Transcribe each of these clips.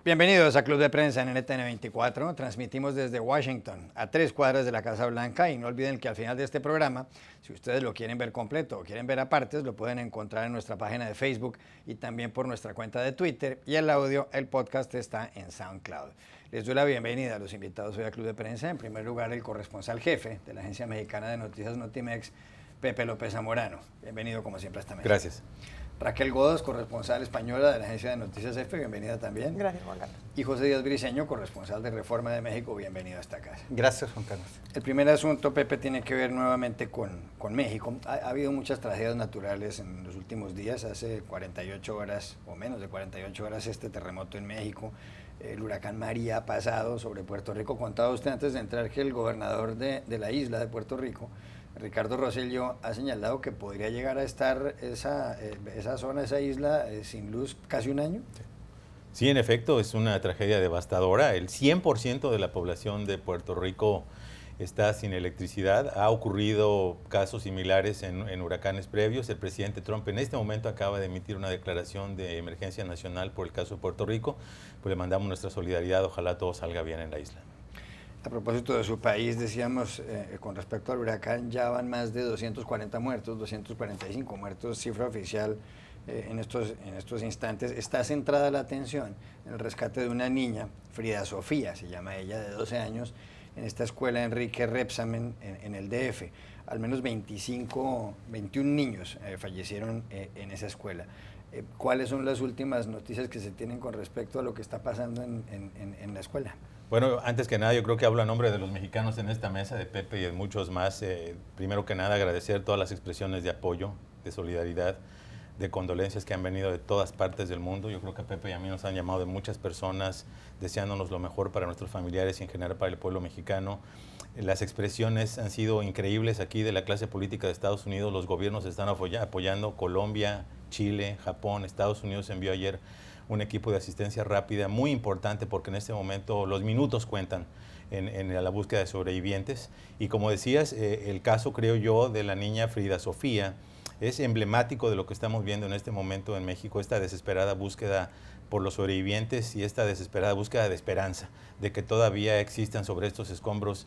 Bienvenidos a Club de Prensa en NTN 24. Transmitimos desde Washington, a 3 cuadras de la Casa Blanca, y no olviden que al final de este programa, si ustedes lo quieren ver completo o quieren ver a partes, lo pueden encontrar en nuestra página de Facebook y también por nuestra cuenta de Twitter, y el audio, el podcast está en SoundCloud. Les doy la bienvenida a los invitados hoy a Club de Prensa. En primer lugar, el corresponsal jefe de la agencia mexicana de noticias Notimex, Pepe López Zamorano. Bienvenido como siempre a esta mesa. Gracias. Raquel Godos, corresponsal española de la agencia de noticias EFE, bienvenida también. Gracias, Juan Carlos. Y José Díaz Briceño, corresponsal de Reforma de México, bienvenido a esta casa. Gracias, Juan Carlos. El primer asunto, Pepe, tiene que ver nuevamente con México. Ha habido muchas tragedias naturales en los últimos días. Hace 48 horas o menos de 48 horas este terremoto en México. El huracán María ha pasado sobre Puerto Rico. Contaba usted antes de entrar que el gobernador de la isla de Puerto Rico, Ricardo Rosselló, ha señalado que podría llegar a estar esa zona, esa isla, sin luz casi un año. Sí, en efecto, es una tragedia devastadora. El 100% de la población de Puerto Rico está sin electricidad. Ha ocurrido casos similares en huracanes previos. El presidente Trump en este momento acaba de emitir una declaración de emergencia nacional por el caso de Puerto Rico. Pues le mandamos nuestra solidaridad. Ojalá todo salga bien en la isla. A propósito de su país, decíamos, con respecto al huracán, ya van más de 240 muertos, 245 muertos, cifra oficial en estos instantes. Está centrada la atención en el rescate de una niña, Frida Sofía, se llama ella, de 12 años, en esta escuela Enrique Rebsamen en el DF. Al menos 21 niños fallecieron en esa escuela. ¿Cuáles son las últimas noticias que se tienen con respecto a lo que está pasando en la escuela? Bueno, antes que nada, yo creo que hablo a nombre de los mexicanos en esta mesa, de Pepe y de muchos más. Primero que nada, agradecer todas las expresiones de apoyo, de solidaridad, de condolencias que han venido de todas partes del mundo. Yo creo que a Pepe y a mí nos han llamado de muchas personas deseándonos lo mejor para nuestros familiares y en general para el pueblo mexicano. Las expresiones han sido increíbles aquí de la clase política de Estados Unidos. Los gobiernos están apoyando. Colombia, Chile, Japón. Estados Unidos envió ayer un equipo de asistencia rápida muy importante porque en este momento los minutos cuentan en la búsqueda de sobrevivientes. Y como decías, el caso, creo yo, de la niña Frida Sofía es emblemático de lo que estamos viendo en este momento en México, esta desesperada búsqueda por los sobrevivientes y esta desesperada búsqueda de esperanza, de que todavía existan sobre estos escombros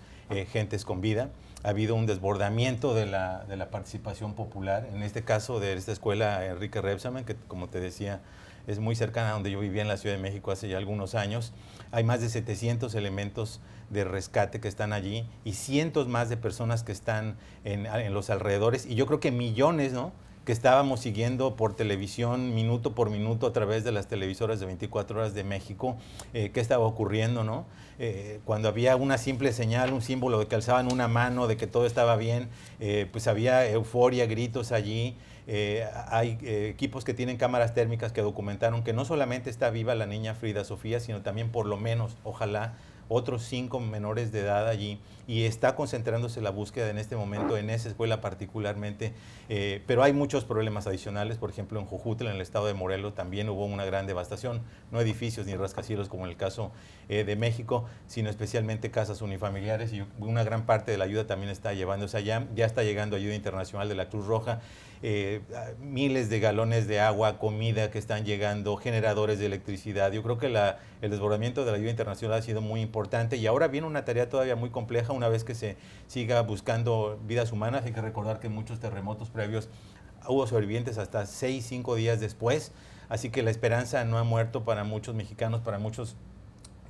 gentes con vida. Ha habido un desbordamiento de la participación popular, en este caso de esta escuela Enrique Rebsamen, que como te decía, es muy cercana a donde yo vivía en la Ciudad de México hace ya algunos años. Hay más de 700 elementos de rescate que están allí y cientos más de personas que están en los alrededores, y yo creo que millones, ¿no?, que estábamos siguiendo por televisión minuto por minuto a través de las televisoras de 24 horas de México, qué estaba ocurriendo, ¿no? Cuando había una simple señal, un símbolo de que alzaban una mano, de que todo estaba bien, pues había euforia, gritos allí. Hay equipos que tienen cámaras térmicas que documentaron que no solamente está viva la niña Frida Sofía, sino también por lo menos, ojalá, otros 5 menores de edad allí, y está concentrándose la búsqueda en este momento en esa escuela particularmente, pero hay muchos problemas adicionales. Por ejemplo, en Jojutla, en el estado de Morelos, también hubo una gran devastación, no edificios ni rascacielos como en el caso de México, sino especialmente casas unifamiliares, y una gran parte de la ayuda también está llevándose allá. Ya está llegando ayuda internacional de la Cruz Roja, miles de galones de agua, comida que están llegando, generadores de electricidad. Yo creo que el desbordamiento de la ayuda internacional ha sido muy importante, y ahora viene una tarea todavía muy compleja una vez que se siga buscando vidas humanas. Hay que recordar que en muchos terremotos previos hubo sobrevivientes hasta 6-5 días después, así que la esperanza no ha muerto para muchos mexicanos, para muchos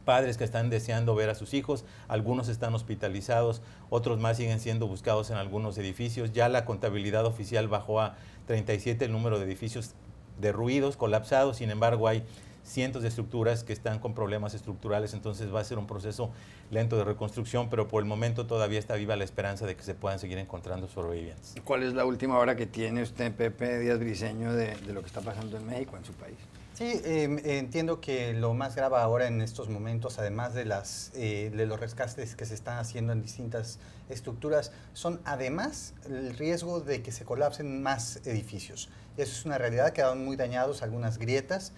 padres que están deseando ver a sus hijos. Algunos están hospitalizados, otros más siguen siendo buscados en algunos edificios. Ya la contabilidad oficial bajó a 37 el número de edificios derruidos, colapsados. Sin embargo, hay cientos de estructuras que están con problemas estructurales, entonces va a ser un proceso lento de reconstrucción, pero por el momento todavía está viva la esperanza de que se puedan seguir encontrando sobrevivientes. ¿Cuál es la última hora que tiene usted, Pepe Díaz Briceño, de lo que está pasando en México, en su país? Sí, entiendo que lo más grave ahora en estos momentos, además de los rescates que se están haciendo en distintas estructuras, son además el riesgo de que se colapsen más edificios. Eso es una realidad, quedaron muy dañados algunas grietas.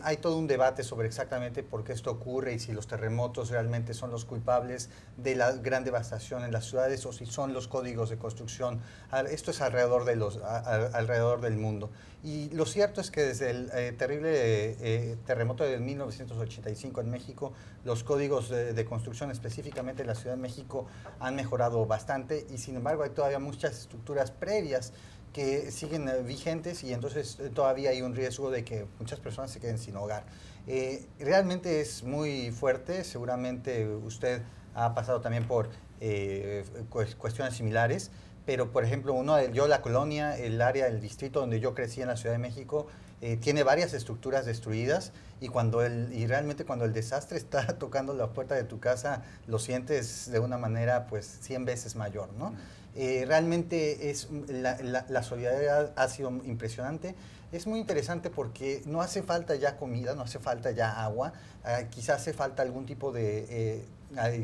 Hay todo un debate sobre exactamente por qué esto ocurre y si los terremotos realmente son los culpables de la gran devastación en las ciudades o si son los códigos de construcción. Esto es alrededor del mundo. Y lo cierto es que desde el terrible terremoto de 1985 en México, los códigos de construcción, específicamente en la Ciudad de México, han mejorado bastante y sin embargo hay todavía muchas estructuras previas que siguen vigentes y entonces todavía hay un riesgo de que muchas personas se queden sin hogar. Realmente es muy fuerte, seguramente usted ha pasado también por cuestiones similares, pero por ejemplo, yo la colonia, el área, el distrito donde yo crecí en la Ciudad de México, tiene varias estructuras destruidas y realmente cuando el desastre está tocando la puerta de tu casa, lo sientes de una manera pues 100 veces mayor, ¿no? Realmente la solidaridad ha sido impresionante. Es muy interesante porque no hace falta ya comida, no hace falta ya agua, quizás hace falta algún tipo de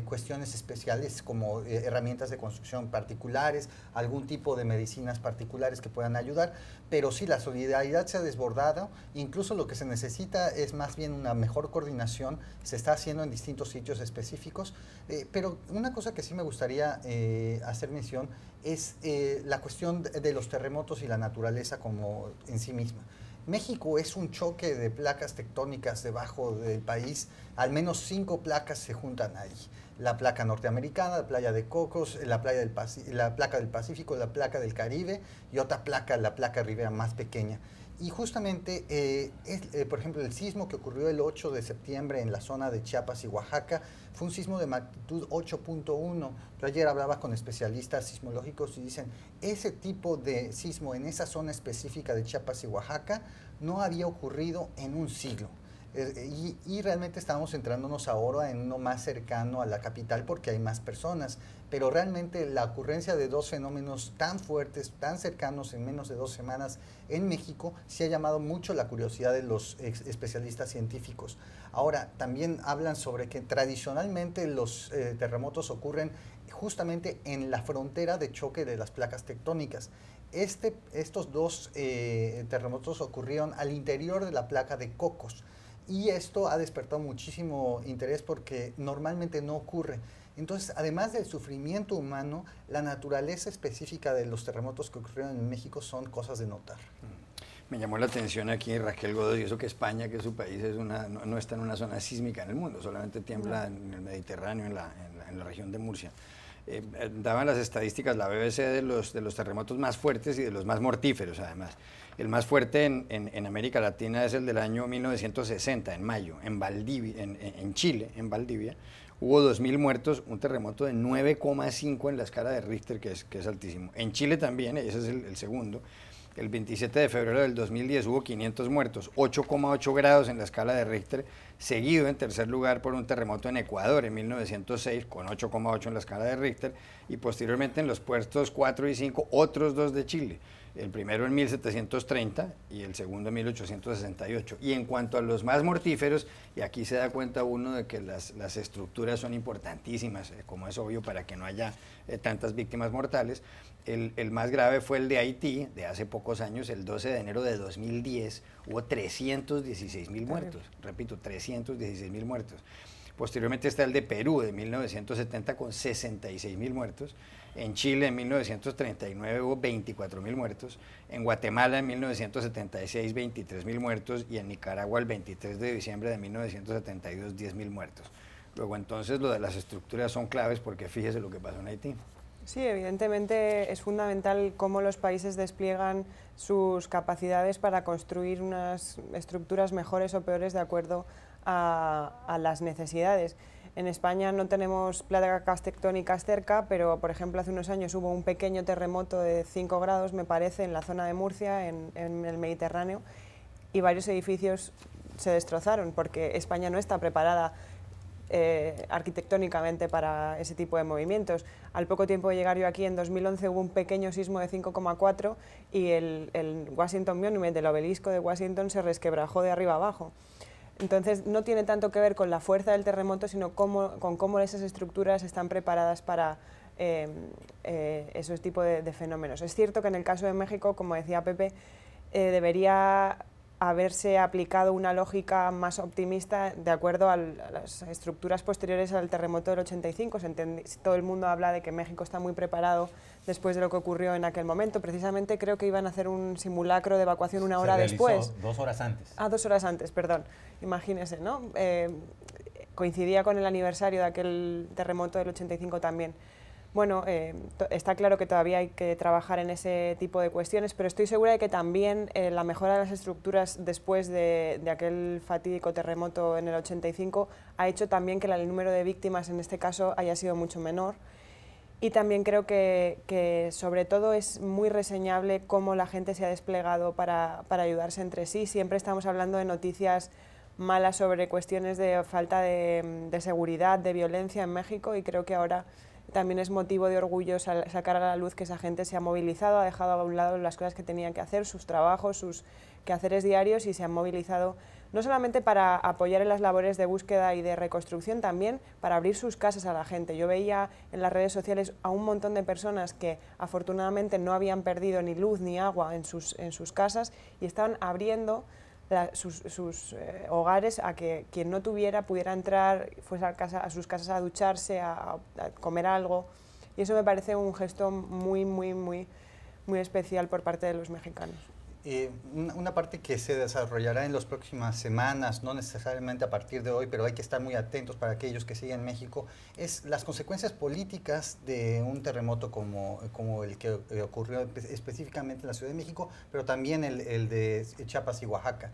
cuestiones especiales como herramientas de construcción particulares, algún tipo de medicinas particulares que puedan ayudar, pero sí, la solidaridad se ha desbordado, incluso lo que se necesita es más bien una mejor coordinación, se está haciendo en distintos sitios específicos, pero una cosa que sí me gustaría hacer mención es la cuestión de los terremotos y la naturaleza como en sí misma. México es un choque de placas tectónicas debajo del país, al menos 5 placas se juntan ahí. La placa norteamericana, la playa de Cocos, la placa del Pacífico, la placa del Caribe y otra placa, la placa ribera más pequeña. Y justamente, por ejemplo, el sismo que ocurrió el 8 de septiembre en la zona de Chiapas y Oaxaca fue un sismo de magnitud 8.1. Yo ayer hablaba con especialistas sismológicos y dicen, ese tipo de sismo en esa zona específica de Chiapas y Oaxaca no había ocurrido en un siglo. Y realmente estamos centrándonos ahora en uno más cercano a la capital porque hay más personas, pero realmente la ocurrencia de dos fenómenos tan fuertes, tan cercanos en menos de 2 semanas en México, sí ha llamado mucho la curiosidad de los especialistas científicos. Ahora, también hablan sobre que tradicionalmente los terremotos ocurren justamente en la frontera de choque de las placas tectónicas. Estos dos terremotos ocurrieron al interior de la placa de Cocos. Y esto ha despertado muchísimo interés porque normalmente no ocurre. Entonces, además del sufrimiento humano, la naturaleza específica de los terremotos que ocurrieron en México son cosas de notar. Me llamó la atención aquí Raquel Godoy, eso que España, que su país no está en una zona sísmica en el mundo, solamente tiembla en el Mediterráneo, en la región de Murcia. Daban las estadísticas la BBC de los terremotos más fuertes y de los más mortíferos, además. El más fuerte en América Latina es el del año 1960, en mayo, en Valdivia, en Chile, en Valdivia. Hubo 2.000 muertos, un terremoto de 9,5 en la escala de Richter, que es altísimo. En Chile también, ese es el segundo. El 27 de febrero del 2010 hubo 500 muertos, 8,8 grados en la escala de Richter, seguido en tercer lugar por un terremoto en Ecuador en 1906 con 8,8 en la escala de Richter y posteriormente en los puestos 4 y 5 otros 2 de Chile, el primero en 1730 y el segundo en 1868. Y en cuanto a los más mortíferos, y aquí se da cuenta uno de que las estructuras son importantísimas, como es obvio para que no haya tantas víctimas mortales, el más grave fue el de Haití, de hace pocos años, el 12 de enero de 2010, hubo 316.000 muertos, repito, 316.000 muertos. Posteriormente está el de Perú, de 1970, con 66.000 muertos. En Chile, en 1939, hubo 24.000 muertos. En Guatemala, en 1976, 23.000 muertos. Y en Nicaragua, el 23 de diciembre de 1972, 10.000 muertos. Luego, entonces, lo de las estructuras son claves porque fíjese lo que pasó en Haití. Sí, evidentemente es fundamental cómo los países despliegan sus capacidades para construir unas estructuras mejores o peores de acuerdo a las necesidades. En España no tenemos placas tectónicas cerca, pero por ejemplo hace unos años hubo un pequeño terremoto de 5 grados, me parece, en la zona de Murcia, en el Mediterráneo, y varios edificios se destrozaron porque España no está preparada arquitectónicamente para ese tipo de movimientos. Al poco tiempo de llegar yo aquí, en 2011, hubo un pequeño sismo de 5,4 y el Washington Monument, el obelisco de Washington, se resquebrajó de arriba abajo. Entonces, no tiene tanto que ver con la fuerza del terremoto, sino con cómo esas estructuras están preparadas para esos tipos de fenómenos. Es cierto que en el caso de México, como decía Pepe, debería haberse aplicado una lógica más optimista de acuerdo a las estructuras posteriores al terremoto del 85. Todo el mundo habla de que México está muy preparado después de lo que ocurrió en aquel momento. Precisamente creo que iban a hacer un simulacro de evacuación una hora después. 2 horas antes. 2 horas antes, perdón. Imagínese, ¿no? Coincidía con el aniversario de aquel terremoto del 85 también. Bueno, está claro que todavía hay que trabajar en ese tipo de cuestiones, pero estoy segura de que también la mejora de las estructuras después de aquel fatídico terremoto en el 85 ha hecho también que el número de víctimas en este caso haya sido mucho menor. Y también creo que sobre todo es muy reseñable cómo la gente se ha desplegado para ayudarse entre sí. Siempre estamos hablando de noticias malas sobre cuestiones de falta de seguridad, de violencia en México, y creo que ahora también es motivo de orgullo sacar a la luz que esa gente se ha movilizado, ha dejado a un lado las cosas que tenían que hacer, sus trabajos, sus quehaceres diarios, y se han movilizado no solamente para apoyar en las labores de búsqueda y de reconstrucción, también para abrir sus casas a la gente. Yo veía en las redes sociales a un montón de personas que afortunadamente no habían perdido ni luz ni agua en sus casas y estaban abriendo sus hogares a que quien no tuviera pudiera entrar, fuese a sus casas a ducharse, a comer algo, y eso me parece un gesto muy especial por parte de los mexicanos. Una parte que se desarrollará en las próximas semanas, no necesariamente a partir de hoy, pero hay que estar muy atentos para aquellos que siguen México, es las consecuencias políticas de un terremoto como el que ocurrió específicamente en la Ciudad de México, pero también el de Chiapas y Oaxaca.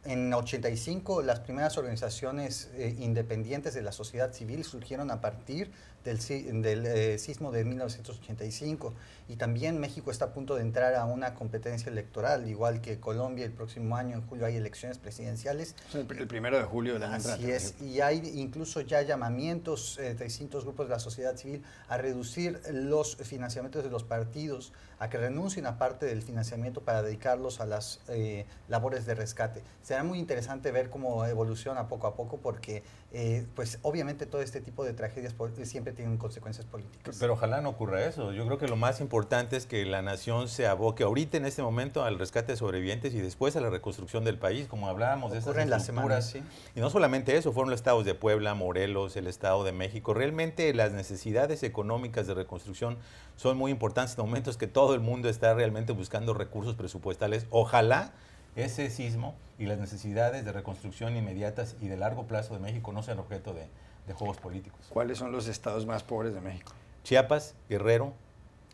En 85, las primeras organizaciones independientes de la sociedad civil surgieron a partir del sismo de 1985, y también México está a punto de entrar a una competencia electoral, igual que Colombia. El próximo año, en julio, hay elecciones presidenciales. El 1 de julio del año entrante. Así es, y hay incluso ya llamamientos de distintos grupos de la sociedad civil a reducir los financiamientos de los partidos, a que renuncien a parte del financiamiento para dedicarlos a las labores de rescate. Será muy interesante ver cómo evoluciona poco a poco, porque pues obviamente todo este tipo de tragedias siempre tienen consecuencias políticas. Pero ojalá no ocurra eso. Yo creo que lo más importante es que la nación se aboque ahorita en este momento al rescate de sobrevivientes y después a la reconstrucción del país, como hablábamos de esas estructuras. ¿Sí? Y no solamente eso, fueron los estados de Puebla, Morelos, el Estado de México. Realmente las necesidades económicas de reconstrucción son muy importantes en momentos que todo el mundo está realmente buscando recursos presupuestales. Ojalá ese sismo y las necesidades de reconstrucción inmediatas y de largo plazo de México no sean objeto de juegos políticos. ¿Cuáles son los estados más pobres de México? Chiapas, Guerrero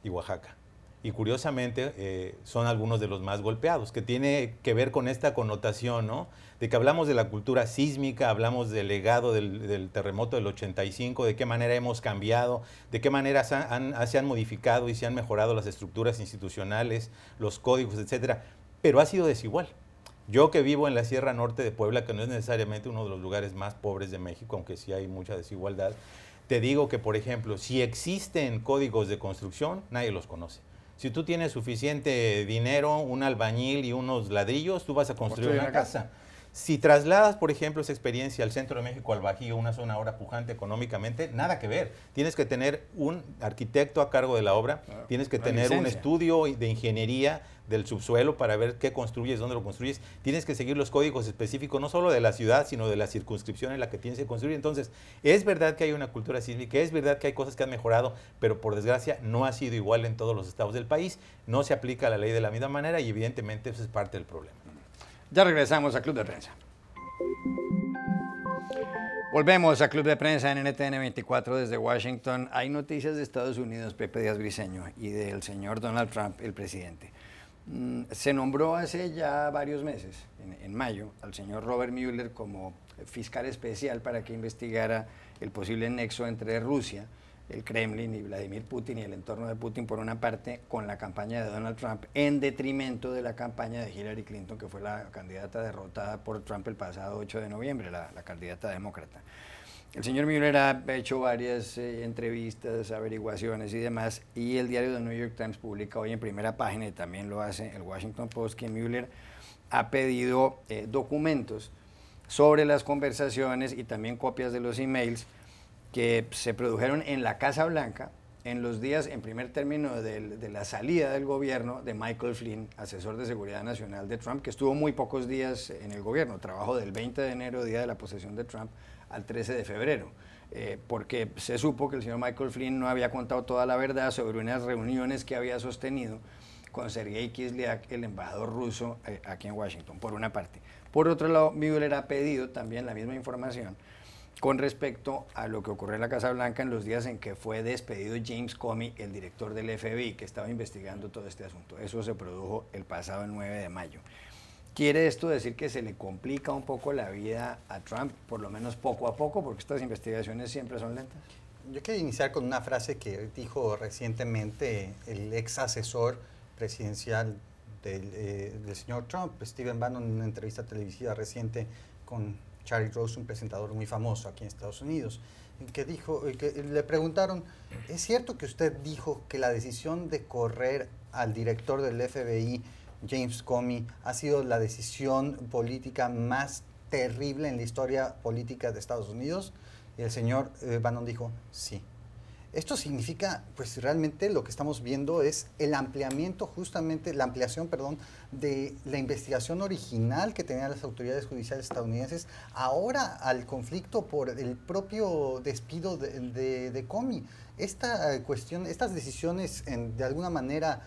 y Oaxaca. Y curiosamente son algunos de los más golpeados, que tiene que ver con esta connotación, ¿no? De que hablamos de la cultura sísmica, hablamos del legado del terremoto del 85, de qué manera hemos cambiado, de qué manera se han modificado y se han mejorado las estructuras institucionales, los códigos, etcétera. Pero ha sido desigual. Yo que vivo en la Sierra Norte de Puebla, que no es necesariamente uno de los lugares más pobres de México, aunque sí hay mucha desigualdad, te digo que, por ejemplo, si existen códigos de construcción, nadie los conoce. Si tú tienes suficiente dinero, un albañil y unos ladrillos, tú vas a construir una casa. Si trasladas, por ejemplo, esa experiencia al centro de México, al Bajío, una zona ahora pujante económicamente, nada que ver. Tienes que tener un arquitecto a cargo de la obra, tienes que tener un estudio de ingeniería del subsuelo para ver qué construyes, dónde lo construyes. Tienes que seguir los códigos específicos, no solo de la ciudad, sino de la circunscripción en la que tienes que construir. Entonces, es verdad que hay una cultura sísmica, es verdad que hay cosas que han mejorado, pero por desgracia no ha sido igual en todos los estados del país. No se aplica la ley de la misma manera y evidentemente eso es parte del problema. Ya regresamos a Club de Prensa. Volvemos a Club de Prensa en NTN 24 desde Washington. Hay noticias de Estados Unidos, Pepe Díaz Briceño, y del señor Donald Trump, el presidente. Se nombró hace ya varios meses, en mayo, al señor Robert Mueller como fiscal especial para que investigara el posible nexo entre Rusia, el Kremlin y Vladimir Putin y el entorno de Putin por una parte, con la campaña de Donald Trump, en detrimento de la campaña de Hillary Clinton, que fue la candidata derrotada por Trump el pasado 8 de noviembre, la candidata demócrata. El señor Mueller ha hecho varias entrevistas, averiguaciones y demás, y el diario The New York Times publica hoy en primera página, y también lo hace el Washington Post, que Mueller ha pedido documentos sobre las conversaciones y también copias de los emails que se produjeron en la Casa Blanca en los días, en primer término de la salida del gobierno de Michael Flynn, asesor de seguridad nacional de Trump, que estuvo muy pocos días en el gobierno, trabajó del 20 de enero, día de la posesión de Trump, al 13 de febrero, porque se supo que el señor Michael Flynn no había contado toda la verdad sobre unas reuniones que había sostenido con Sergei Kislyak, el embajador ruso aquí en Washington, por una parte. Por otro lado, Mueller ha pedido también la misma información con respecto a lo que ocurrió en la Casa Blanca en los días en que fue despedido James Comey, el director del FBI, que estaba investigando todo este asunto. Eso se produjo el pasado 9 de mayo. ¿Quiere esto decir que se le complica un poco la vida a Trump, por lo menos poco a poco, porque estas investigaciones siempre son lentas? Yo quiero iniciar con una frase que dijo recientemente el ex asesor presidencial del señor Trump, Stephen Bannon, en una entrevista televisiva reciente con Charlie Rose, un presentador muy famoso aquí en Estados Unidos, que dijo, que le preguntaron, ¿es cierto que usted dijo que la decisión de correr al director del FBI, James Comey, ha sido la decisión política más terrible en la historia política de Estados Unidos? Y el señor Bannon dijo, sí. Esto significa, pues realmente lo que estamos viendo es el ampliamiento, justamente la ampliación, perdón, de la investigación original que tenían las autoridades judiciales estadounidenses, ahora al conflicto por el propio despido de Comey. Esta cuestión, estas decisiones de alguna manera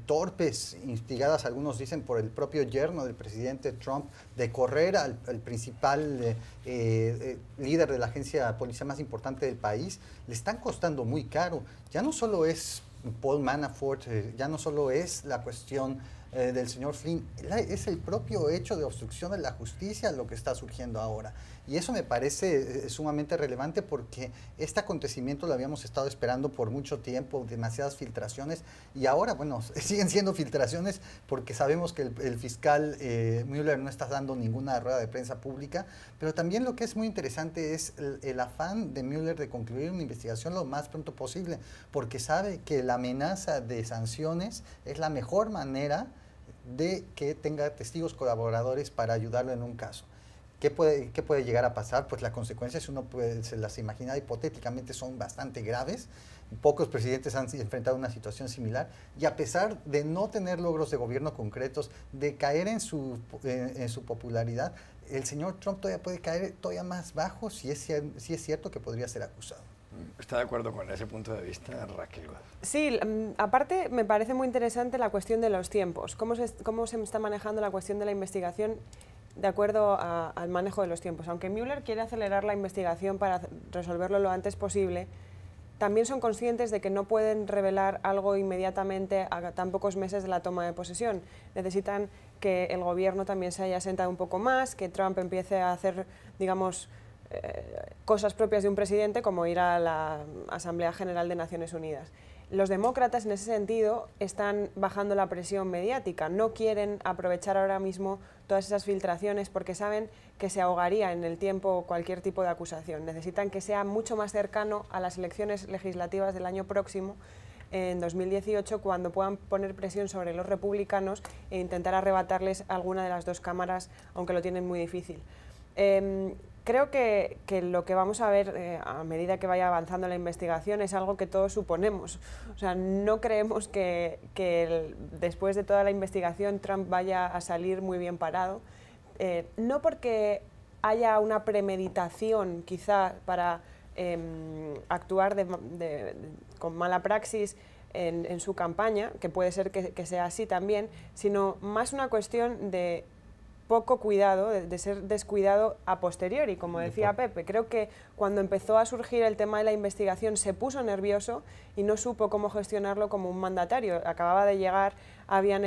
torpes, instigadas, algunos dicen, por el propio yerno del presidente Trump, de correr al principal líder de la agencia policial más importante del país, le están costando muy caro. Ya no solo es Paul Manafort, ya no solo es la cuestión del señor Flynn, es el propio hecho de obstrucción de la justicia lo que está surgiendo ahora. Y eso me parece sumamente relevante porque este acontecimiento lo habíamos estado esperando por mucho tiempo, demasiadas filtraciones, y ahora, bueno, siguen siendo filtraciones porque sabemos que el fiscal Mueller no está dando ninguna rueda de prensa pública, pero también lo que es muy interesante es el afán de Mueller de concluir una investigación lo más pronto posible, porque sabe que la amenaza de sanciones es la mejor manera de que tenga testigos colaboradores para ayudarlo en un caso. ¿Qué puede llegar a pasar? Pues las consecuencias, uno se las imagina hipotéticamente, son bastante graves. Pocos presidentes han enfrentado una situación similar, y a pesar de no tener logros de gobierno concretos, de caer en su popularidad, el señor Trump todavía puede caer todavía más bajo si es cierto que podría ser acusado. ¿Está de acuerdo con ese punto de vista, Raquel? Sí, aparte me parece muy interesante la cuestión de los tiempos, cómo se está manejando la cuestión de la investigación de acuerdo al manejo de los tiempos. Aunque Mueller quiere acelerar la investigación para resolverlo lo antes posible, también son conscientes de que no pueden revelar algo inmediatamente a tan pocos meses de la toma de posesión. Necesitan que el gobierno también se haya sentado un poco más, que Trump empiece a hacer, digamos, cosas propias de un presidente, como ir a la Asamblea General de Naciones Unidas. Los demócratas, en ese sentido, están bajando la presión mediática. No quieren aprovechar ahora mismo todas esas filtraciones porque saben que se ahogaría en el tiempo cualquier tipo de acusación. Necesitan que sea mucho más cercano a las elecciones legislativas del año próximo, en 2018, cuando puedan poner presión sobre los republicanos e intentar arrebatarles alguna de las dos cámaras, aunque lo tienen muy difícil. Creo que lo que vamos a ver a medida que vaya avanzando la investigación es algo que todos suponemos. O sea, no creemos que después de toda la investigación Trump vaya a salir muy bien parado. No porque haya una premeditación quizá para actuar con mala praxis en su campaña, que puede ser que sea así también, sino más una cuestión de poco cuidado, de ser descuidado a posteriori, como decía Pepe. Creo que cuando empezó a surgir el tema de la investigación se puso nervioso y no supo cómo gestionarlo como un mandatario. Acababa de llegar, había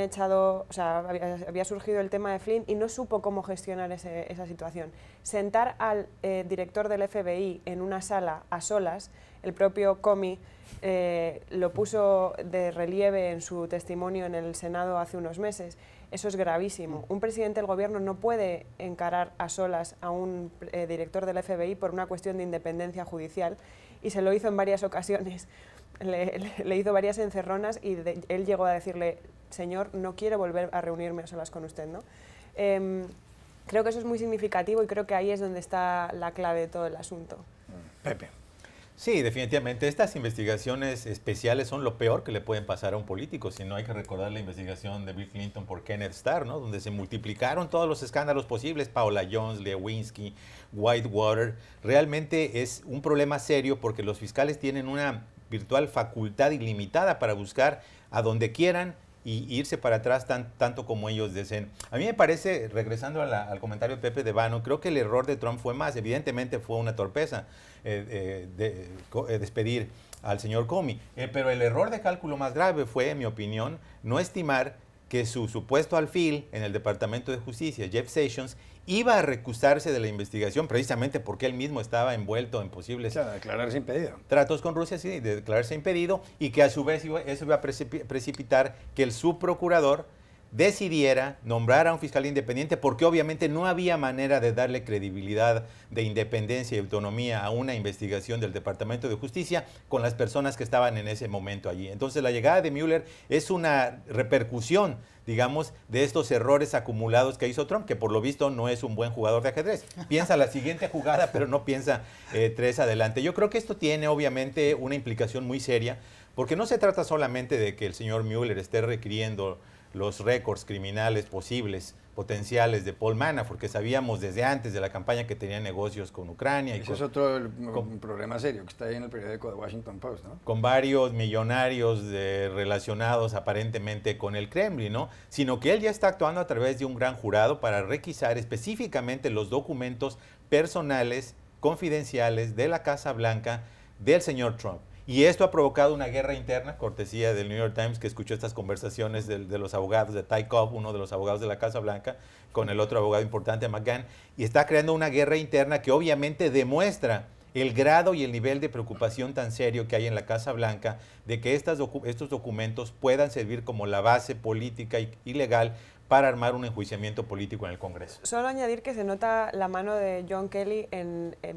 surgido el tema de Flynn y no supo cómo gestionar esa situación. Sentar al director del FBI en una sala a solas, el propio Comey lo puso de relieve en su testimonio en el Senado hace unos meses. Eso es gravísimo. Un presidente del gobierno no puede encarar a solas a un director del FBI por una cuestión de independencia judicial, y se lo hizo en varias ocasiones. Le hizo varias encerronas y él llegó a decirle: señor, no quiero volver a reunirme a solas con usted, ¿no? Creo que eso es muy significativo y creo que ahí es donde está la clave de todo el asunto. Pepe. Sí, definitivamente. Estas investigaciones especiales son lo peor que le pueden pasar a un político. Si no, hay que recordar la investigación de Bill Clinton por Kenneth Starr, ¿no? Donde se multiplicaron todos los escándalos posibles, Paula Jones, Lewinsky, Whitewater. Realmente es un problema serio porque los fiscales tienen una virtual facultad ilimitada para buscar a donde quieran y irse para atrás tanto como ellos deseen. A mí me parece, regresando al comentario de Pepe Devano, creo que el error de Trump fue más, evidentemente fue una torpeza despedir al señor Comey, pero el error de cálculo más grave fue, en mi opinión, no estimar que su supuesto alfil en el Departamento de Justicia, Jeff Sessions, iba a recusarse de la investigación precisamente porque él mismo estaba envuelto en posibles declararse impedido. Tratos con Rusia, sí, de declararse impedido, y que a su vez eso iba a precipitar que el subprocurador decidiera nombrar a un fiscal independiente, porque obviamente no había manera de darle credibilidad de independencia y autonomía a una investigación del Departamento de Justicia con las personas que estaban en ese momento allí. Entonces la llegada de Mueller es una repercusión, digamos, de estos errores acumulados que hizo Trump, que por lo visto no es un buen jugador de ajedrez. Piensa la siguiente jugada, pero no piensa tres adelante. Yo creo que esto tiene obviamente una implicación muy seria, porque no se trata solamente de que el señor Mueller esté requiriendo los récords criminales posibles, potenciales de Paul Manafort, porque sabíamos desde antes de la campaña que tenía negocios con Ucrania. Ese es otro problema serio que está ahí en el periódico de Washington Post, ¿no? Con varios millonarios relacionados aparentemente con el Kremlin, ¿no? Sino que él ya está actuando a través de un gran jurado para requisar específicamente los documentos personales, confidenciales de la Casa Blanca del señor Trump. Y esto ha provocado una guerra interna, cortesía del New York Times, que escuchó estas conversaciones de los abogados de Ty Cobb, uno de los abogados de la Casa Blanca, con el otro abogado importante, McGahn, y está creando una guerra interna que obviamente demuestra el grado y el nivel de preocupación tan serio que hay en la Casa Blanca de que estos documentos puedan servir como la base política y legal para armar un enjuiciamiento político en el Congreso. Solo añadir que se nota la mano de John Kelly,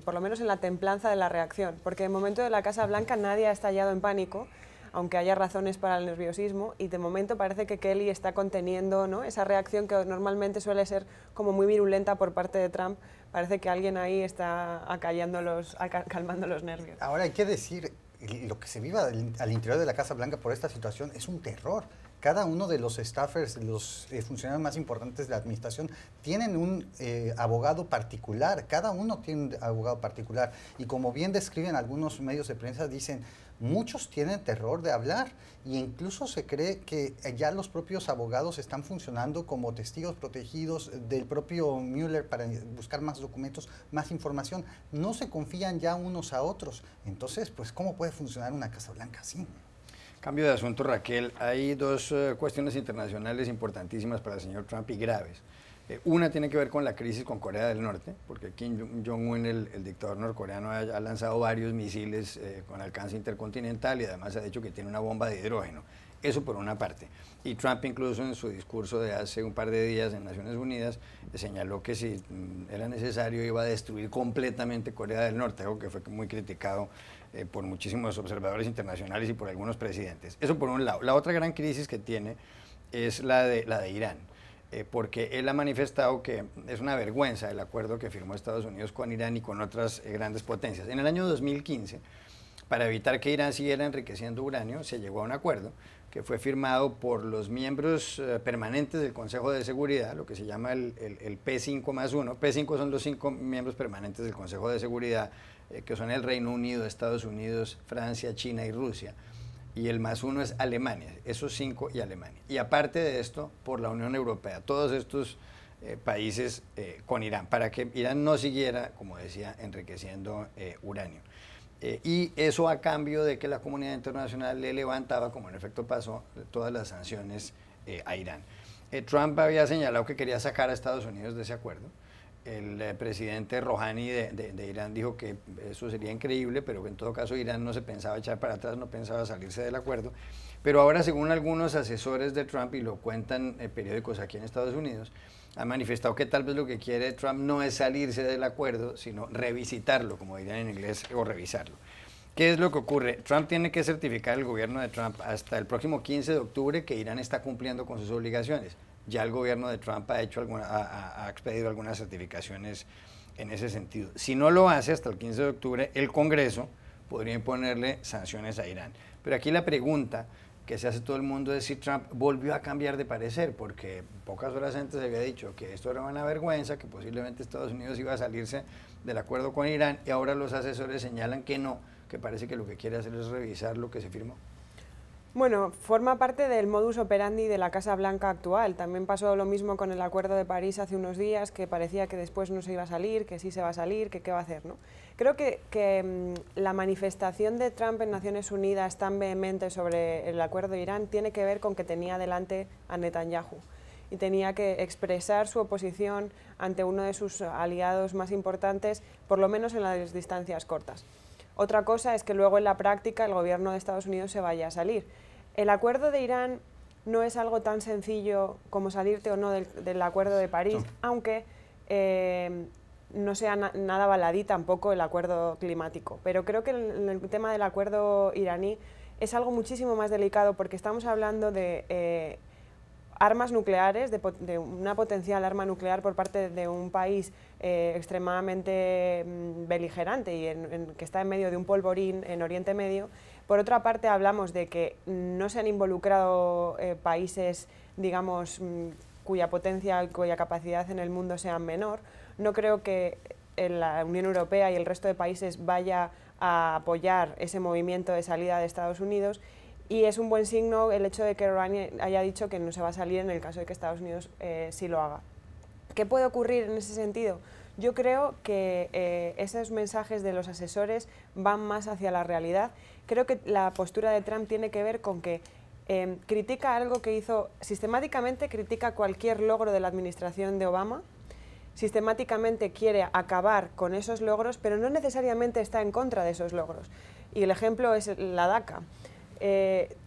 por lo menos en la templanza de la reacción, porque de momento de la Casa Blanca nadie ha estallado en pánico, aunque haya razones para el nerviosismo, y de momento parece que Kelly está conteniendo, ¿no?, esa reacción que normalmente suele ser como muy virulenta por parte de Trump. Parece que alguien ahí está calmando los nervios. Ahora hay que decir, lo que se viva al interior de la Casa Blanca por esta situación es un terror. Cada uno de los staffers, los funcionarios más importantes de la administración, tienen un abogado particular. Cada uno tiene un abogado particular. Y como bien describen algunos medios de prensa, dicen, muchos tienen terror de hablar. Y incluso se cree que ya los propios abogados están funcionando como testigos protegidos del propio Mueller para buscar más documentos, más información. No se confían ya unos a otros. Entonces, pues, ¿cómo puede funcionar una Casa Blanca así? Cambio de asunto, Raquel. Hay dos cuestiones internacionales importantísimas para el señor Trump y graves. Una tiene que ver con la crisis con Corea del Norte, porque Kim Jong-un, el dictador norcoreano, ha lanzado varios misiles con alcance intercontinental y además ha dicho que tiene una bomba de hidrógeno. Eso por una parte. Y Trump incluso en su discurso de hace un par de días en Naciones Unidas señaló que si era necesario iba a destruir completamente Corea del Norte, algo que fue muy criticado por muchísimos observadores internacionales y por algunos presidentes. Eso por un lado. La otra gran crisis que tiene es la de Irán, porque él ha manifestado que es una vergüenza el acuerdo que firmó Estados Unidos con Irán y con otras grandes potencias. En el año 2015, para evitar que Irán siguiera enriqueciendo uranio, se llegó a un acuerdo que fue firmado por los miembros permanentes del Consejo de Seguridad, lo que se llama el P5+1. P5 son los 5 miembros permanentes del Consejo de Seguridad, que son el Reino Unido, Estados Unidos, Francia, China y Rusia. Y el +1 es Alemania, esos 5 y Alemania. Y aparte de esto, por la Unión Europea, todos estos países con Irán, para que Irán no siguiera, como decía, enriqueciendo uranio. Y eso a cambio de que la comunidad internacional le levantaba, como en efecto pasó, todas las sanciones a Irán. Trump había señalado que quería sacar a Estados Unidos de ese acuerdo. El presidente Rouhani de Irán dijo que eso sería increíble, pero que en todo caso Irán no se pensaba echar para atrás, no pensaba salirse del acuerdo. Pero ahora, según algunos asesores de Trump, y lo cuentan periódicos aquí en Estados Unidos, han manifestado que tal vez lo que quiere Trump no es salirse del acuerdo, sino revisitarlo, como dirían en inglés, o revisarlo. ¿Qué es lo que ocurre? Trump tiene que certificar, el gobierno de Trump, hasta el próximo 15 de octubre que Irán está cumpliendo con sus obligaciones. Ya el gobierno de Trump ha expedido algunas certificaciones en ese sentido. Si no lo hace hasta el 15 de octubre, el Congreso podría imponerle sanciones a Irán. Pero aquí la pregunta que se hace todo el mundo es si Trump volvió a cambiar de parecer, porque pocas horas antes se había dicho que esto era una vergüenza, que posiblemente Estados Unidos iba a salirse del acuerdo con Irán, y ahora los asesores señalan que no, que parece que lo que quiere hacer es revisar lo que se firmó. Bueno, forma parte del modus operandi de la Casa Blanca actual. También pasó lo mismo con el Acuerdo de París hace unos días, que parecía que después no se iba a salir, que sí se va a salir, que qué va a hacer, ¿no? Creo que la manifestación de Trump en Naciones Unidas tan vehemente sobre el Acuerdo de Irán tiene que ver con que tenía delante a Netanyahu y tenía que expresar su oposición ante uno de sus aliados más importantes, por lo menos en las distancias cortas. Otra cosa es que luego en la práctica el gobierno de Estados Unidos se vaya a salir. El acuerdo de Irán no es algo tan sencillo como salirte o no del acuerdo de París, aunque no sea nada baladí tampoco el acuerdo climático. Pero creo que en el tema del acuerdo iraní es algo muchísimo más delicado, porque estamos hablando de armas nucleares, de una potencial arma nuclear por parte de un país extremadamente beligerante y que está en medio de un polvorín en Oriente Medio. Por otra parte, hablamos de que no se han involucrado países, digamos, cuya potencia, cuya capacidad en el mundo sea menor. No creo que la Unión Europea y el resto de países vaya a apoyar ese movimiento de salida de Estados Unidos. Y es un buen signo el hecho de que Irán haya dicho que no se va a salir en el caso de que Estados Unidos sí lo haga. ¿Qué puede ocurrir en ese sentido? Yo creo que esos mensajes de los asesores van más hacia la realidad. Creo que la postura de Trump tiene que ver con que critica algo que hizo, sistemáticamente critica cualquier logro de la administración de Obama, sistemáticamente quiere acabar con esos logros, pero no necesariamente está en contra de esos logros. Y el ejemplo es la DACA.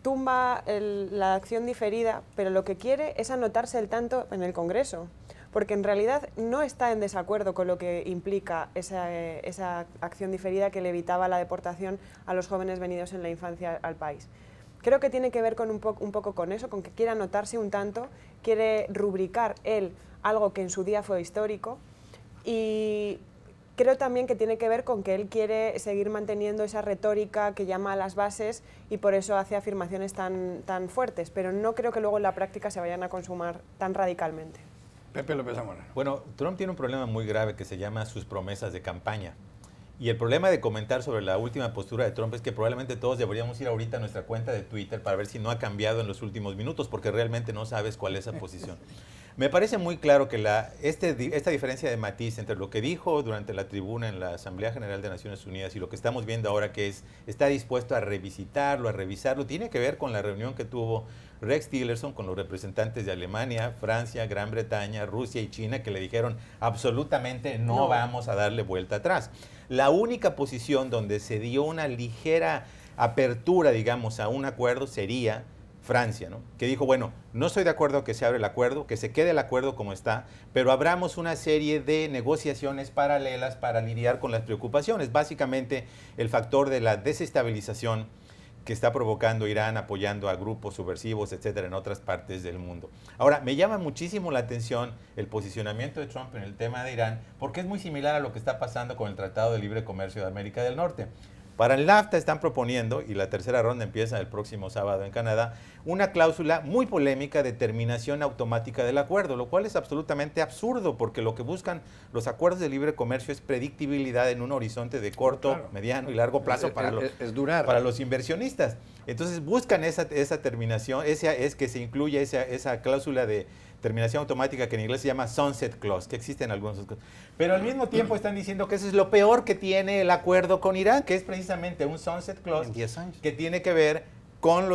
Tumba la acción diferida, pero lo que quiere es anotarse el tanto en el Congreso, porque en realidad no está en desacuerdo con lo que implica esa acción diferida que le evitaba la deportación a los jóvenes venidos en la infancia al país. Creo que tiene que ver con un poco con eso, con que quiere anotarse un tanto, quiere rubricar él algo que en su día fue histórico, y creo también que tiene que ver con que él quiere seguir manteniendo esa retórica que llama a las bases y por eso hace afirmaciones tan fuertes, pero no creo que luego en la práctica se vayan a consumar tan radicalmente. Pepe López Zamora. Bueno, Trump tiene un problema muy grave que se llama sus promesas de campaña. Y el problema de comentar sobre la última postura de Trump es que probablemente todos deberíamos ir ahorita a nuestra cuenta de Twitter para ver si no ha cambiado en los últimos minutos, porque realmente no sabes cuál es esa posición. Me parece muy claro que esta diferencia de matiz entre lo que dijo durante la tribuna en la Asamblea General de Naciones Unidas y lo que estamos viendo ahora, que está dispuesto a revisitarlo, a revisarlo, tiene que ver con la reunión que tuvo Rex Tillerson con los representantes de Alemania, Francia, Gran Bretaña, Rusia y China, que le dijeron absolutamente no vamos a darle vuelta atrás. La única posición donde se dio una ligera apertura, digamos, a un acuerdo sería Francia, ¿no? Que dijo, bueno, no estoy de acuerdo que se abra el acuerdo, que se quede el acuerdo como está, pero abramos una serie de negociaciones paralelas para lidiar con las preocupaciones. Básicamente, el factor de la desestabilización que está provocando Irán, apoyando a grupos subversivos, etcétera, en otras partes del mundo. Ahora, me llama muchísimo la atención el posicionamiento de Trump en el tema de Irán, porque es muy similar a lo que está pasando con el Tratado de Libre Comercio de América del Norte. Para el NAFTA están proponiendo, y la tercera ronda empieza el próximo sábado en Canadá, una cláusula muy polémica de terminación automática del acuerdo, lo cual es absolutamente absurdo, porque lo que buscan los acuerdos de libre comercio es predictibilidad en un horizonte de corto, mediano y largo plazo para los inversionistas. Entonces buscan esa terminación, es que se incluya esa cláusula de terminación automática, que en inglés se llama sunset clause, que existe en algunos casos. Pero al mismo tiempo están diciendo que eso es lo peor que tiene el acuerdo con Irán, que es precisamente un sunset clause en 10 años. Que tiene que ver con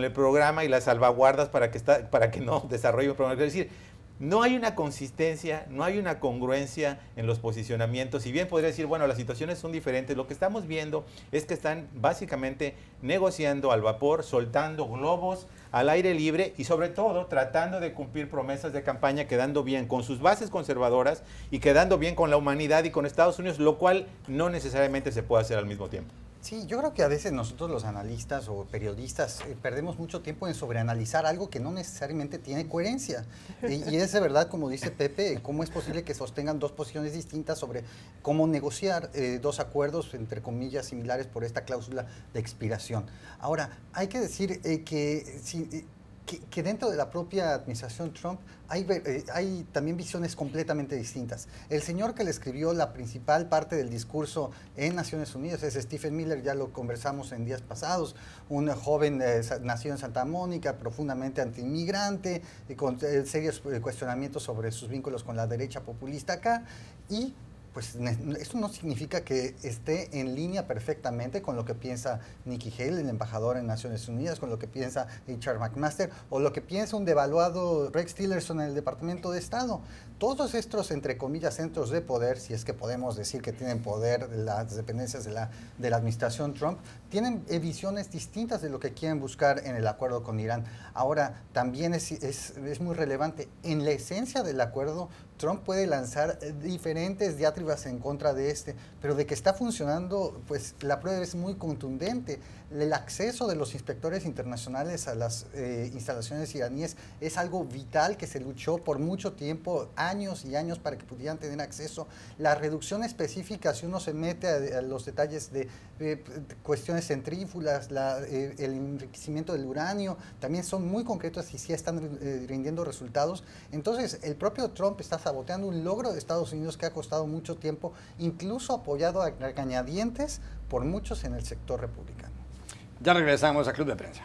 el programa y las salvaguardas para que no desarrolle un programa. Es decir, no hay una consistencia, no hay una congruencia en los posicionamientos. Si bien podría decir, bueno, las situaciones son diferentes, lo que estamos viendo es que están básicamente negociando al vapor, soltando globos al aire libre y sobre todo tratando de cumplir promesas de campaña, quedando bien con sus bases conservadoras y quedando bien con la humanidad y con Estados Unidos, lo cual no necesariamente se puede hacer al mismo tiempo. Sí, yo creo que a veces nosotros los analistas o periodistas perdemos mucho tiempo en sobreanalizar algo que no necesariamente tiene coherencia. Y es de verdad, como dice Pepe, cómo es posible que sostengan dos posiciones distintas sobre cómo negociar dos acuerdos, entre comillas, similares por esta cláusula de expiración. Ahora, hay que decir que dentro de la propia administración Trump hay también visiones completamente distintas. El señor que le escribió la principal parte del discurso en Naciones Unidas es Stephen Miller, ya lo conversamos en días pasados, un joven nacido en Santa Mónica, profundamente antiinmigrante, con serios cuestionamientos sobre sus vínculos con la derecha populista acá, y pues eso no significa que esté en línea perfectamente con lo que piensa Nikki Haley, el embajador en Naciones Unidas, con lo que piensa H.R. McMaster, o lo que piensa un devaluado Rex Tillerson en el Departamento de Estado. Todos estos, entre comillas, centros de poder, si es que podemos decir que tienen poder las dependencias de la administración Trump, tienen visiones distintas de lo que quieren buscar en el acuerdo con Irán. Ahora, también es muy relevante, en la esencia del acuerdo, Trump puede lanzar diferentes diatribas en contra de pero de que está funcionando, pues la prueba es muy contundente. El acceso de los inspectores internacionales a las instalaciones iraníes es algo vital que se luchó por mucho tiempo, años y años, para que pudieran tener acceso. La reducción específica, si uno se mete a los detalles de cuestiones centrífugas, el enriquecimiento del uranio, también son muy concretos y sí están rindiendo resultados. Entonces, el propio Trump está saboteando un logro de Estados Unidos que ha costado mucho tiempo, incluso apoyado a regañadientes por muchos en el sector republicano. Ya regresamos a Club de Prensa.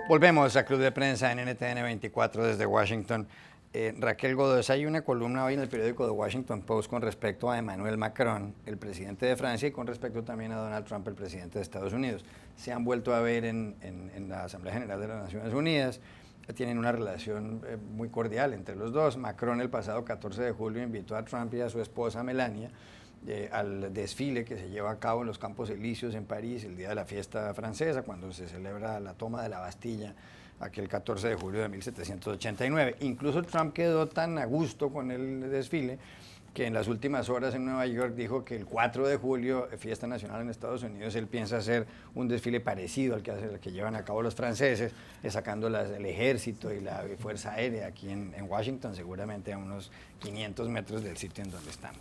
Volvemos a Club de Prensa en NTN 24 desde Washington. Raquel Godoy, hay una columna hoy en el periódico The Washington Post con respecto a Emmanuel Macron, el presidente de Francia, y con respecto también a Donald Trump, el presidente de Estados Unidos. Se han vuelto a ver en la Asamblea General de las Naciones Unidas. Tienen una relación muy cordial entre los dos. Macron el pasado 14 de julio invitó a Trump y a su esposa Melania al desfile que se lleva a cabo en los Campos Elíseos en París el día de la fiesta francesa, cuando se celebra la toma de la Bastilla, aquel 14 de julio de 1789. Incluso Trump quedó tan a gusto con el desfile que en las últimas horas en Nueva York dijo que el 4 de julio, fiesta nacional en Estados Unidos, él piensa hacer un desfile parecido al que llevan a cabo los franceses, sacando el ejército y la fuerza aérea aquí en Washington, seguramente a unos 500 metros del sitio en donde estamos.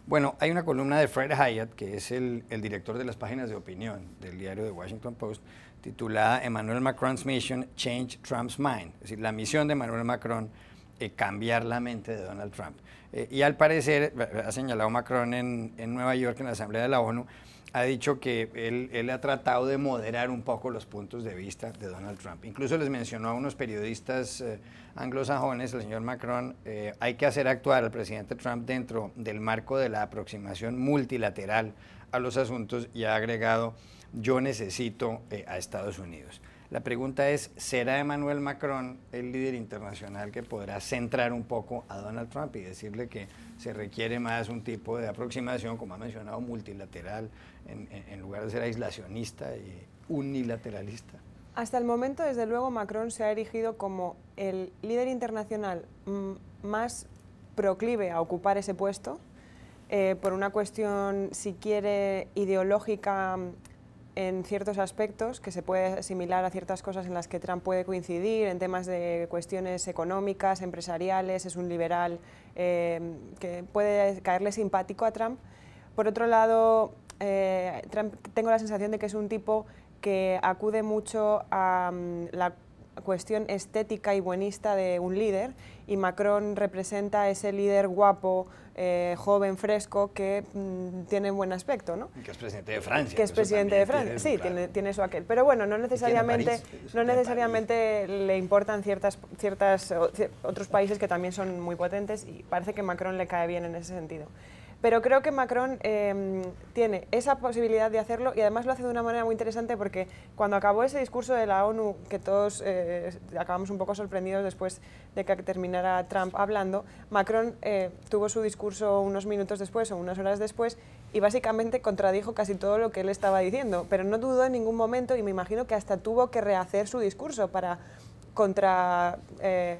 Bueno, hay una columna de Fred Hiatt, que es el director de las páginas de opinión del diario The Washington Post, titulada Emmanuel Macron's Mission, Change Trump's Mind. Es decir, la misión de Emmanuel Macron, cambiar la mente de Donald Trump. Y al parecer, ha señalado Macron en Nueva York, en la Asamblea de la ONU, ha dicho que él ha tratado de moderar un poco los puntos de vista de Donald Trump. Incluso les mencionó a unos periodistas anglosajones, el señor Macron, hay que hacer actuar al presidente Trump dentro del marco de la aproximación multilateral a los asuntos, y ha agregado, yo necesito a Estados Unidos. La pregunta es, ¿será Emmanuel Macron el líder internacional que podrá centrar un poco a Donald Trump y decirle que se requiere más un tipo de aproximación, como ha mencionado, multilateral, en lugar de ser aislacionista y unilateralista? Hasta el momento, desde luego, Macron se ha erigido como el líder internacional más proclive a ocupar ese puesto, por una cuestión, si quiere, ideológica en ciertos aspectos, que se puede asimilar a ciertas cosas en las que Trump puede coincidir, en temas de cuestiones económicas, empresariales, es un liberal que puede caerle simpático a Trump. Por otro lado, Trump, tengo la sensación de que es un tipo que acude mucho a la cuestión estética y buenista de un líder, y Macron representa ese líder guapo, joven, fresco, que tiene buen aspecto, ¿no? Que es presidente de Francia. Que es presidente de Francia, sí, claro. tiene su aquel. Pero bueno, no necesariamente le importan otros países que también son muy potentes, y parece que Macron le cae bien en ese sentido. Pero creo que Macron tiene esa posibilidad de hacerlo, y además lo hace de una manera muy interesante, porque cuando acabó ese discurso de la ONU, que todos acabamos un poco sorprendidos después de que terminara Trump hablando, Macron tuvo su discurso unos minutos después o unas horas después y básicamente contradijo casi todo lo que él estaba diciendo, pero no dudó en ningún momento, y me imagino que hasta tuvo que rehacer su discurso para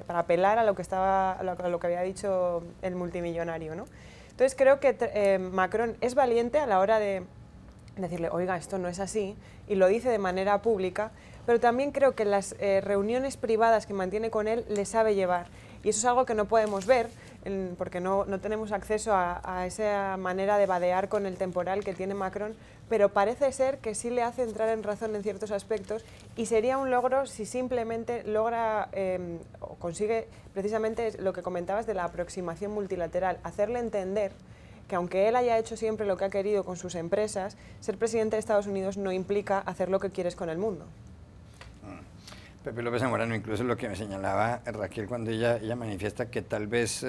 apelar a lo que había dicho el multimillonario, ¿no? Entonces creo que Macron es valiente a la hora de decirle, oiga, esto no es así, y lo dice de manera pública, pero también creo que las reuniones privadas que mantiene con él le sabe llevar. Y eso es algo que no podemos ver, porque no tenemos acceso a esa manera de vadear con el temporal que tiene Macron, pero parece ser que sí le hace entrar en razón en ciertos aspectos, y sería un logro si simplemente logra o consigue precisamente lo que comentabas de la aproximación multilateral, hacerle entender que aunque él haya hecho siempre lo que ha querido con sus empresas, ser presidente de Estados Unidos no implica hacer lo que quieres con el mundo. Pepe López Zamorano, incluso lo que me señalaba Raquel cuando ella manifiesta que tal vez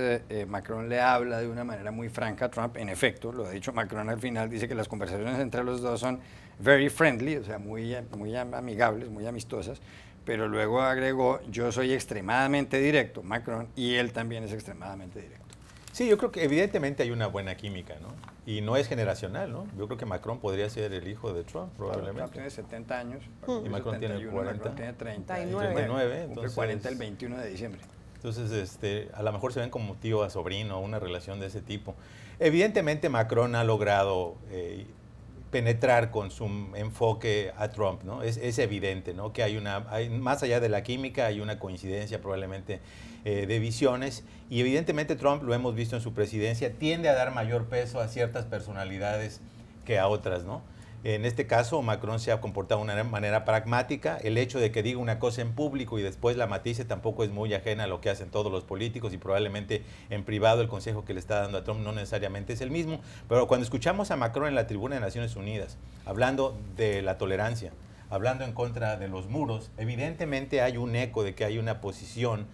Macron le habla de una manera muy franca a Trump. En efecto, lo ha dicho Macron al final, dice que las conversaciones entre los dos son very friendly, o sea, muy amigables, muy amistosas, pero luego agregó, yo soy extremadamente directo, Macron, y él también es extremadamente directo. Sí, yo creo que evidentemente hay una buena química, ¿no? Y no es generacional, ¿no? Yo creo que Macron podría ser el hijo de Trump, probablemente. Trump tiene 70 años. Y Macron tiene 40. Macron tiene 39. Cumple 40 el 21 de diciembre. Entonces, a lo mejor se ven como tío a sobrino, una relación de ese tipo. Evidentemente Macron ha logrado penetrar con su enfoque a Trump, ¿no? Es evidente, ¿no? Que hay más allá de la química, hay una coincidencia probablemente de visiones, y evidentemente Trump, lo hemos visto en su presidencia, tiende a dar mayor peso a ciertas personalidades que a otras, ¿no? En este caso, Macron se ha comportado de una manera pragmática. El hecho de que diga una cosa en público y después la matice tampoco es muy ajena a lo que hacen todos los políticos, y probablemente en privado el consejo que le está dando a Trump no necesariamente es el mismo. Pero cuando escuchamos a Macron en la tribuna de Naciones Unidas, hablando de la tolerancia, hablando en contra de los muros, evidentemente hay un eco de que hay una posición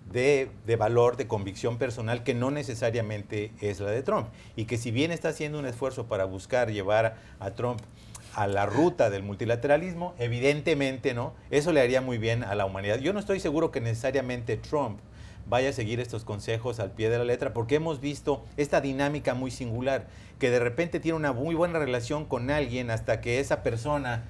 de valor, de convicción personal que no necesariamente es la de Trump, y que si bien está haciendo un esfuerzo para buscar llevar a Trump a la ruta del multilateralismo, evidentemente, ¿no? Eso le haría muy bien a la humanidad. Yo no estoy seguro que necesariamente Trump vaya a seguir estos consejos al pie de la letra, porque hemos visto esta dinámica muy singular, que de repente tiene una muy buena relación con alguien hasta que esa persona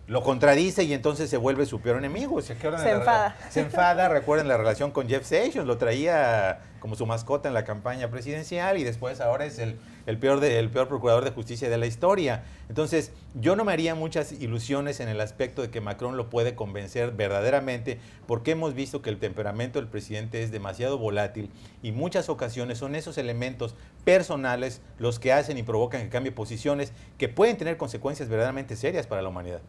lo contradice y entonces se vuelve su peor enemigo. Se enfada. Se enfada. Recuerden la relación con Jeff Sessions, lo traía como su mascota en la campaña presidencial, y después ahora es el peor procurador de justicia de la historia. Entonces, yo no me haría muchas ilusiones en el aspecto de que Macron lo puede convencer verdaderamente, porque hemos visto que el temperamento del presidente es demasiado volátil, y muchas ocasiones son esos elementos personales los que hacen y provocan que cambie posiciones que pueden tener consecuencias verdaderamente serias para la humanidad.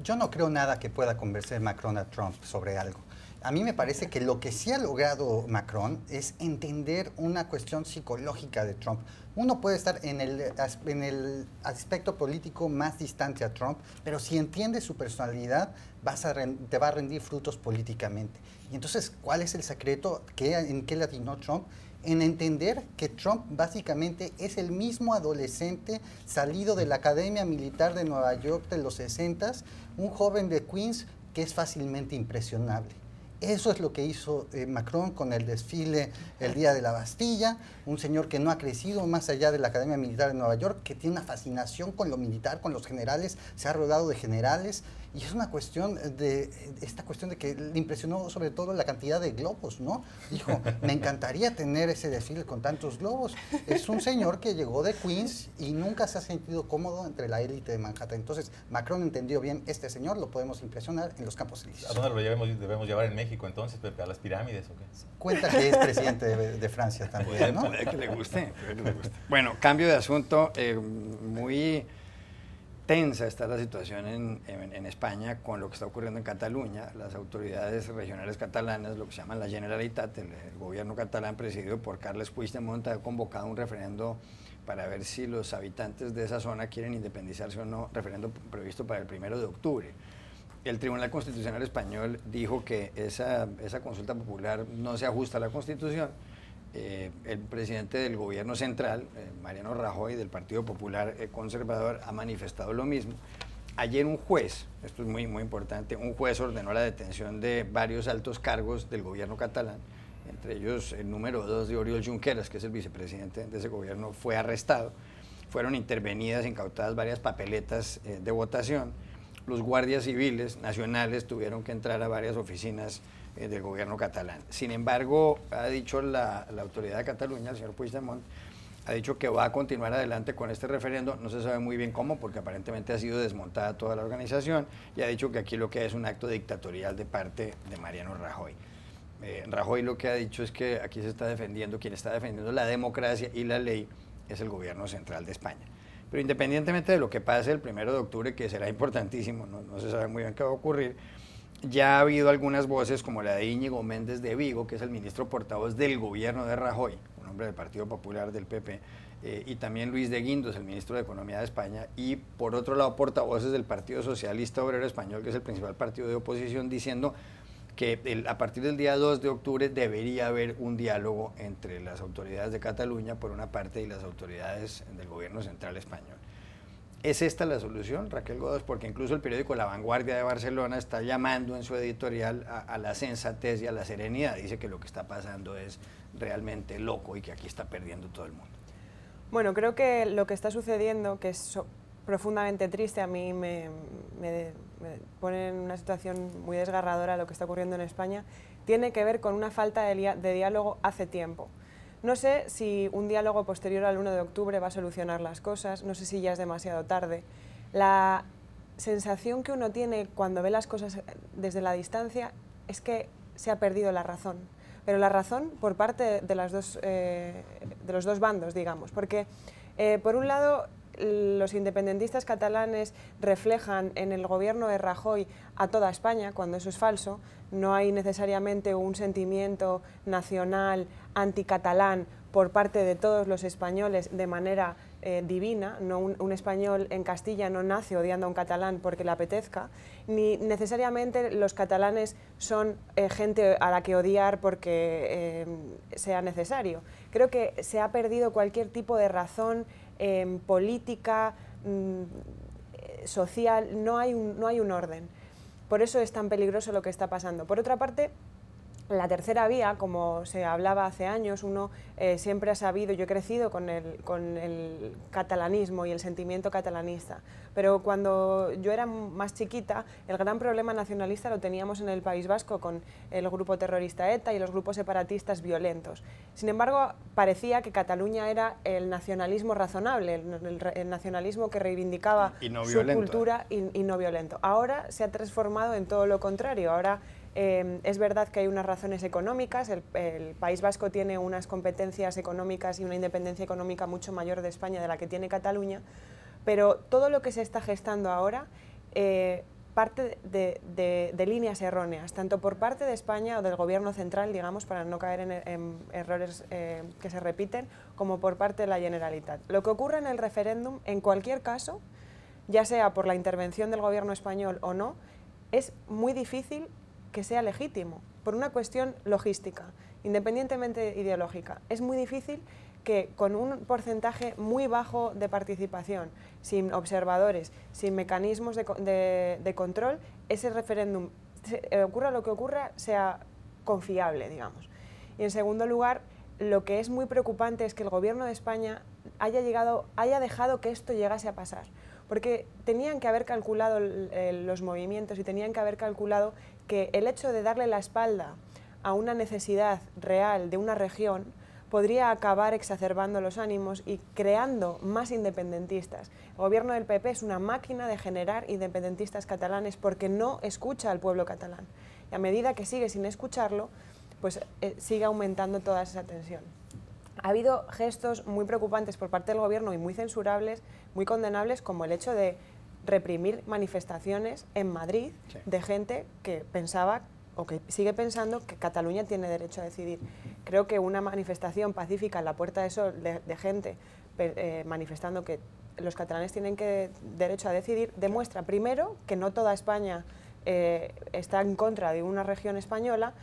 Yo no creo nada que pueda convencer Macron a Trump sobre algo. A mí me parece que lo que sí ha logrado Macron es entender una cuestión psicológica de Trump. Uno puede estar en el aspecto político más distante a Trump, pero si entiendes su personalidad, te va a rendir frutos políticamente. Y entonces, ¿cuál es el secreto? ¿En qué le atinó Trump? En entender que Trump básicamente es el mismo adolescente salido de la Academia Militar de Nueva York de los 60s, un joven de Queens que es fácilmente impresionable. Eso es lo que hizo Macron con el desfile el día de la Bastilla, un señor que no ha crecido más allá de la Academia Militar de Nueva York, que tiene una fascinación con lo militar, con los generales, se ha rodeado de generales, y es una cuestión de que le impresionó sobre todo la cantidad de globos, ¿no? Dijo, me encantaría tener ese desfile con tantos globos. Es un señor que llegó de Queens y nunca se ha sentido cómodo entre la élite de Manhattan. Entonces, Macron entendió bien, este señor lo podemos impresionar en los Campos Elíseos. ¿A dónde lo debemos llevar en México entonces, Pepe? ¿A las pirámides o qué? Cuenta que es presidente de Francia también, ¿no? Puede que le guste. Bueno, cambio de asunto, muy tensa está la situación en España con lo que está ocurriendo en Cataluña. Las autoridades regionales catalanas, lo que se llama la Generalitat, el gobierno catalán presidido por Carles Puigdemont, ha convocado un referendo para ver si los habitantes de esa zona quieren independizarse o no, referendo previsto para el 1 de octubre. El Tribunal Constitucional Español dijo que esa consulta popular no se ajusta a la Constitución. El presidente del gobierno central, Mariano Rajoy, del Partido Popular Conservador, ha manifestado lo mismo. Ayer un juez, esto es muy importante, un juez ordenó la detención de varios altos cargos del gobierno catalán, entre ellos el número 2 de Oriol Junqueras, que es el vicepresidente de ese gobierno, fue arrestado. Fueron intervenidas, incautadas varias papeletas de votación. Los guardias civiles nacionales tuvieron que entrar a varias oficinas del gobierno catalán. Sin embargo, ha dicho la autoridad de Cataluña, el señor Puigdemont, ha dicho que va a continuar adelante con este referendo, no se sabe muy bien cómo, porque aparentemente ha sido desmontada toda la organización, y ha dicho que aquí lo que hay es un acto dictatorial de parte de Mariano Rajoy. Rajoy lo que ha dicho es que aquí se está defendiendo, quien está defendiendo la democracia y la ley es el gobierno central de España. Pero independientemente de lo que pase el 1 de octubre, que será importantísimo, no se sabe muy bien qué va a ocurrir, ya ha habido algunas voces como la de Íñigo Méndez de Vigo, que es el ministro portavoz del gobierno de Rajoy, un hombre del Partido Popular del PP, y también Luis de Guindos, el ministro de Economía de España, y por otro lado portavoces del Partido Socialista Obrero Español, que es el principal partido de oposición, diciendo que a partir del día 2 de octubre debería haber un diálogo entre las autoridades de Cataluña, por una parte, y las autoridades del gobierno central español. ¿Es esta la solución, Raquel Godos? Porque incluso el periódico La Vanguardia de Barcelona está llamando en su editorial a la sensatez y a la serenidad. Dice que lo que está pasando es realmente loco y que aquí está perdiendo todo el mundo. Bueno, creo que lo que está sucediendo, que es profundamente triste, a mí me pone en una situación muy desgarradora lo que está ocurriendo en España, tiene que ver con una falta de diálogo hace tiempo. No sé si un diálogo posterior al 1 de octubre va a solucionar las cosas, no sé si ya es demasiado tarde. La sensación que uno tiene cuando ve las cosas desde la distancia es que se ha perdido la razón, pero la razón por parte de los dos bandos, digamos, porque por un lado los independentistas catalanes reflejan en el gobierno de Rajoy a toda España, cuando eso es falso. No hay necesariamente un sentimiento nacional anticatalán por parte de todos los españoles de manera divina. No, un español en Castilla no nace odiando a un catalán porque le apetezca, ni necesariamente los catalanes son gente a la que odiar porque sea necesario. Creo que se ha perdido cualquier tipo de razón política, social, no hay un orden. Por eso es tan peligroso lo que está pasando. Por otra parte, la tercera vía, como se hablaba hace años, uno siempre ha sabido, yo he crecido con el catalanismo y el sentimiento catalanista, pero cuando yo era más chiquita, el gran problema nacionalista lo teníamos en el País Vasco con el grupo terrorista ETA y los grupos separatistas violentos. Sin embargo, parecía que Cataluña era el nacionalismo razonable, el nacionalismo que reivindicaba su cultura y no violento. Ahora se ha transformado en todo lo contrario. Ahora es verdad que hay unas razones económicas, el País Vasco tiene unas competencias económicas y una independencia económica mucho mayor de España de la que tiene Cataluña, pero todo lo que se está gestando ahora parte de líneas erróneas, tanto por parte de España o del gobierno central, digamos, para no caer en errores que se repiten, como por parte de la Generalitat. Lo que ocurre en el referéndum, en cualquier caso, ya sea por la intervención del gobierno español o no, es muy difícil que sea legítimo, por una cuestión logística, independientemente ideológica. Es muy difícil que con un porcentaje muy bajo de participación, sin observadores, sin mecanismos de control, ese referéndum, ocurra lo que ocurra, sea confiable, digamos. Y en segundo lugar, lo que es muy preocupante es que el gobierno de España haya dejado que esto llegase a pasar, porque tenían que haber calculado los movimientos y tenían que haber calculado que el hecho de darle la espalda a una necesidad real de una región podría acabar exacerbando los ánimos y creando más independentistas. El gobierno del PP es una máquina de generar independentistas catalanes porque no escucha al pueblo catalán. Y a medida que sigue sin escucharlo, pues sigue aumentando toda esa tensión. Ha habido gestos muy preocupantes por parte del gobierno y muy censurables, muy condenables, como el hecho de reprimir manifestaciones en Madrid de gente que pensaba o que sigue pensando que Cataluña tiene derecho a decidir. Creo que una manifestación pacífica en la Puerta de Sol de gente manifestando que los catalanes tienen derecho a decidir demuestra, primero, que no toda España está en contra de una región española,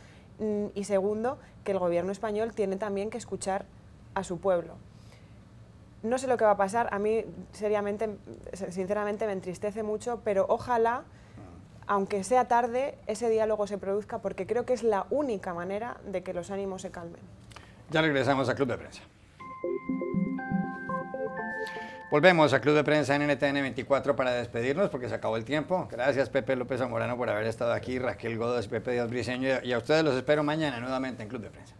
y segundo, que el gobierno español tiene también que escuchar a su pueblo. No sé lo que va a pasar, a mí sinceramente me entristece mucho, pero ojalá, aunque sea tarde, ese diálogo se produzca, porque creo que es la única manera de que los ánimos se calmen. Ya regresamos a Club de Prensa. Volvemos a Club de Prensa en NTN 24 para despedirnos porque se acabó el tiempo. Gracias Pepe López Zamorano por haber estado aquí, Raquel Godos y Pepe Díaz Briceño, y a ustedes los espero mañana nuevamente en Club de Prensa.